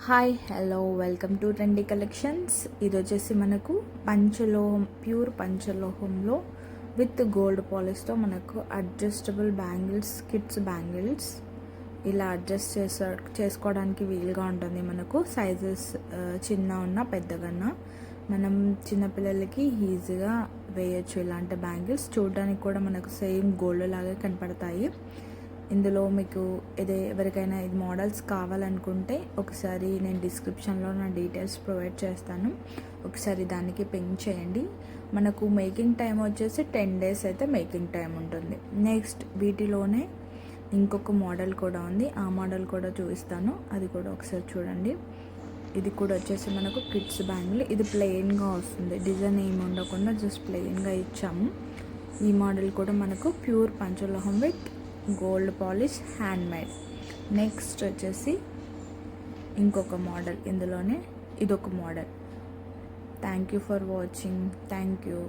Hi hello welcome to trendy collections. ఇది వచ్చేసి మనకు పంచలోహం, ప్యూర్ పంచలోహంలో విత్ గోల్డ్ పాలిష్తో మనకు అడ్జస్టబుల్ బ్యాంగిల్స్, కిడ్స్ బ్యాంగిల్స్ ఇలా అడ్జస్ట్ చేసుకోవడానికి వీలుగా ఉంటుంది. మనకు సైజెస్ చిన్న ఉన్న పెద్దగా మనం చిన్నపిల్లలకి ఈజీగా వేయచ్చు. ఇలాంటి బ్యాంగిల్స్ చూడడానికి కూడా మనకు సేమ్ గోల్డ్ లాగే కనపడతాయి. ఇందులో మీకు ఎవరికైనా ఇది మోడల్స్ కావాలనుకుంటే ఒకసారి నేను డిస్క్రిప్షన్లో నా డీటెయిల్స్ ప్రొవైడ్ చేస్తాను, ఒకసారి దానికి పింక్ చేయండి. మనకు మేకింగ్ టైం వచ్చేసి 10 days అయితే మేకింగ్ టైం ఉంటుంది. నెక్స్ట్ వీటిలోనే ఇంకొక మోడల్ కూడా ఉంది, ఆ మోడల్ కూడా చూపిస్తాను, అది కూడా ఒకసారి చూడండి. ఇది కూడా వచ్చేసి మనకు కిడ్స్ బ్యాంగిల్. ఇది ప్లెయిన్గా వస్తుంది, డిజైన్ ఏమి ఉండకుండా జస్ట్ ప్లెయిన్గా ఇచ్చాము. ఈ మోడల్ కూడా మనకు ప్యూర్ పంచలోహం with gold polish handmade. Next వచ్చేసి ఇంకొక మోడల్, ఇందులోనే ఇదొక model. Thank you for watching. Thank you.